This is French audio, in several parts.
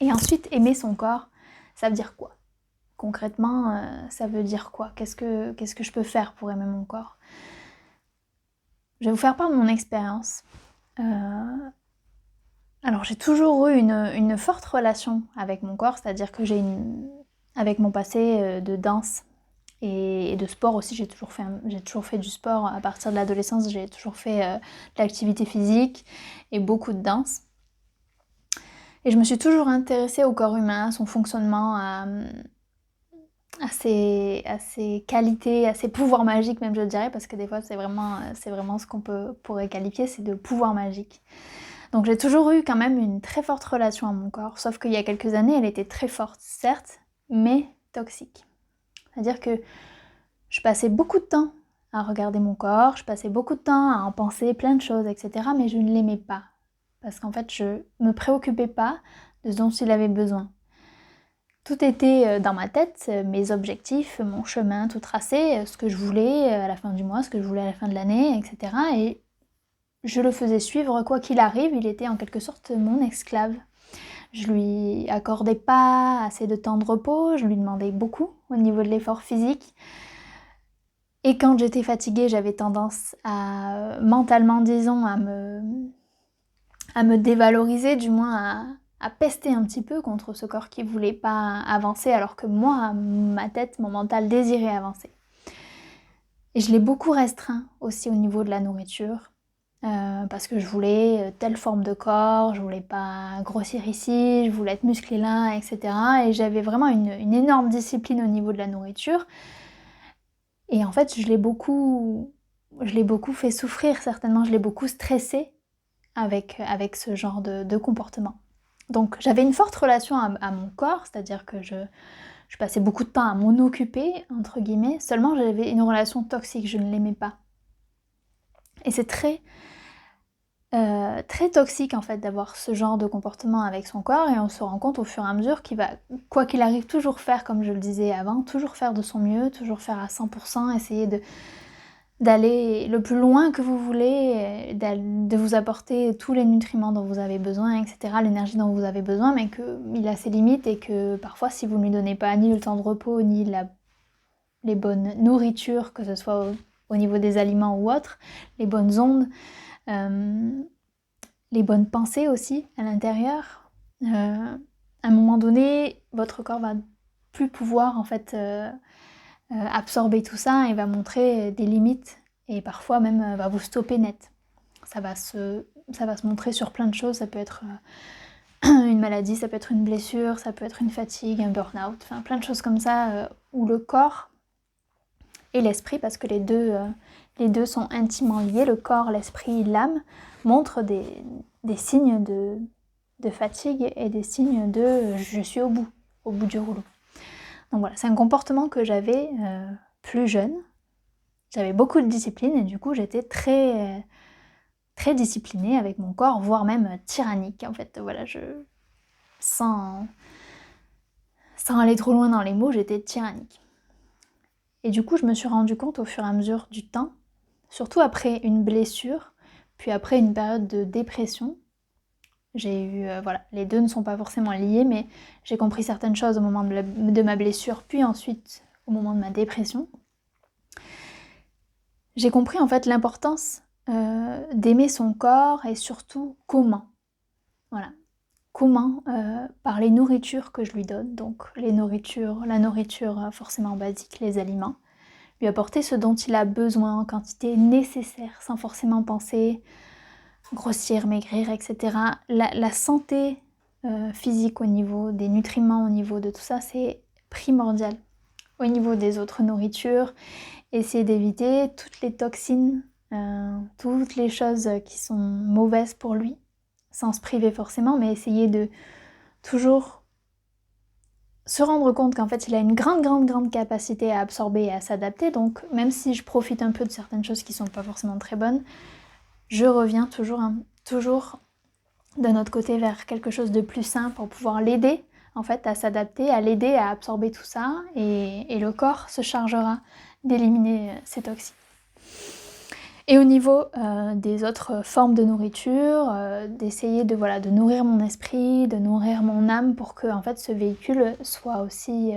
Et ensuite, aimer son corps, ça veut dire quoi? Concrètement, ça veut dire quoi? Qu'est-ce que je peux faire pour aimer mon corps? Je vais vous faire part de mon expérience. Alors j'ai toujours eu une forte relation avec mon corps, c'est-à-dire que avec mon passé de danse et de sport aussi, j'ai toujours fait du sport à partir de l'adolescence, j'ai toujours fait de l'activité physique et beaucoup de danse. Et je me suis toujours intéressée au corps humain, à son fonctionnement, à ses qualités, à ses pouvoirs magiques même je dirais, parce que des fois c'est vraiment ce qu'on pourrait qualifier, c'est de pouvoir magique. Donc j'ai toujours eu quand même une très forte relation à mon corps, sauf qu'il y a quelques années elle était très forte, certes, mais toxique. C'est-à-dire que je passais beaucoup de temps à regarder mon corps, je passais beaucoup de temps à en penser plein de choses, etc. Mais je ne l'aimais pas. Parce qu'en fait, je me préoccupais pas de ce dont il avait besoin. Tout était dans ma tête, mes objectifs, mon chemin tout tracé, ce que je voulais à la fin du mois, ce que je voulais à la fin de l'année, etc. Et je le faisais suivre quoi qu'il arrive, il était en quelque sorte mon esclave. Je lui accordais pas assez de temps de repos, je lui demandais beaucoup au niveau de l'effort physique. Et quand j'étais fatiguée, j'avais tendance à, mentalement disons, à me dévaloriser, du moins à pester un petit peu contre ce corps qui voulait pas avancer, alors que moi, ma tête, mon mental désirait avancer. Et je l'ai beaucoup restreint aussi au niveau de la nourriture, parce que je voulais telle forme de corps, je voulais pas grossir ici, je voulais être musclée là, etc. Et j'avais vraiment une énorme discipline au niveau de la nourriture. Et en fait, je l'ai beaucoup fait souffrir, certainement, je l'ai beaucoup stressé avec ce genre de comportement. Donc j'avais une forte relation à mon corps, c'est-à-dire que je passais beaucoup de temps à m'en occuper, entre guillemets, seulement j'avais une relation toxique, je ne l'aimais pas. Et c'est très toxique en fait d'avoir ce genre de comportement avec son corps, et on se rend compte au fur et à mesure qu'il va, quoi qu'il arrive, toujours faire, comme je le disais avant, toujours faire de son mieux, toujours faire à 100%, essayer d'aller le plus loin que vous voulez, de vous apporter tous les nutriments dont vous avez besoin, etc., l'énergie dont vous avez besoin, mais qu'il a ses limites et que parfois si vous ne lui donnez pas ni le temps de repos, ni les bonnes nourritures, que ce soit au niveau des aliments ou autres, les bonnes ondes, les bonnes pensées aussi à l'intérieur, à un moment donné, votre corps va plus pouvoir en fait absorber tout ça et va montrer des limites et parfois même va vous stopper net. Ça va se montrer sur plein de choses, ça peut être une maladie, ça peut être une blessure, ça peut être une fatigue, un burn-out, enfin plein de choses comme ça où le corps et l'esprit, parce que les deux sont intimement liés, le corps, l'esprit, l'âme, montrent des signes de fatigue et des signes de je suis au bout du rouleau. Donc voilà, c'est un comportement que j'avais plus jeune. J'avais beaucoup de discipline et du coup j'étais très, très disciplinée avec mon corps, voire même tyrannique. En fait, voilà, sans aller trop loin dans les mots, j'étais tyrannique. Et du coup, je me suis rendu compte au fur et à mesure du temps, surtout après une blessure, puis après une période de dépression. J'ai eu, voilà, les deux ne sont pas forcément liés, mais j'ai compris certaines choses au moment de ma blessure, puis ensuite au moment de ma dépression. J'ai compris en fait l'importance d'aimer son corps et surtout comment. Voilà. Comment par les nourritures que je lui donne, donc la nourriture forcément basique, les aliments, lui apporter ce dont il a besoin en quantité nécessaire, sans forcément penser grossir, maigrir, etc. La santé physique au niveau des nutriments, au niveau de tout ça, c'est primordial. Au niveau des autres nourritures, essayer d'éviter toutes les toxines, toutes les choses qui sont mauvaises pour lui, sans se priver forcément, mais essayer de toujours se rendre compte qu'en fait il a une grande capacité à absorber et à s'adapter, donc même si je profite un peu de certaines choses qui sont pas forcément très bonnes, je reviens toujours de notre côté vers quelque chose de plus sain pour pouvoir l'aider en fait à s'adapter, à l'aider à absorber tout ça, et le corps se chargera d'éliminer ces toxines. Et au niveau des autres formes de nourriture, d'essayer de nourrir mon esprit, de nourrir mon âme pour que en fait ce véhicule soit aussi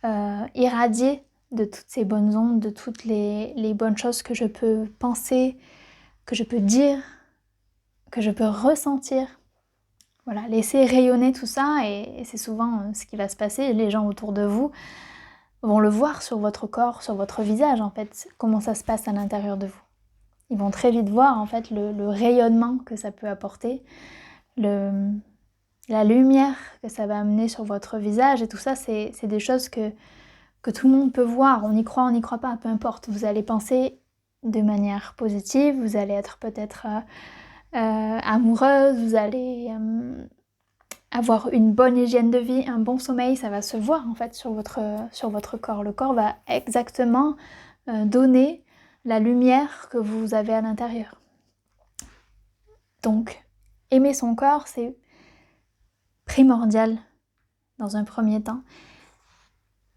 irradié de toutes ces bonnes ondes, de toutes les bonnes choses que je peux penser, que je peux dire, que je peux ressentir. Voilà, laisser rayonner tout ça et c'est souvent ce qui va se passer. Les gens autour de vous vont le voir sur votre corps, sur votre visage en fait, comment ça se passe à l'intérieur de vous. Ils vont très vite voir en fait le rayonnement que ça peut apporter, la lumière que ça va amener sur votre visage et tout ça c'est des choses que tout le monde peut voir. On y croit pas, peu importe. Vous allez penser de manière positive, vous allez être peut-être amoureuse, vous allez avoir une bonne hygiène de vie, un bon sommeil, ça va se voir en fait sur votre corps. Le corps va exactement donner la lumière que vous avez à l'intérieur. Donc, aimer son corps, c'est primordial dans un premier temps.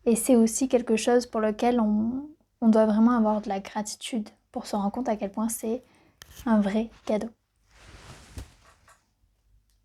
Et c'est aussi quelque chose pour lequel on doit vraiment avoir de la gratitude pour se rendre compte à quel point c'est un vrai cadeau.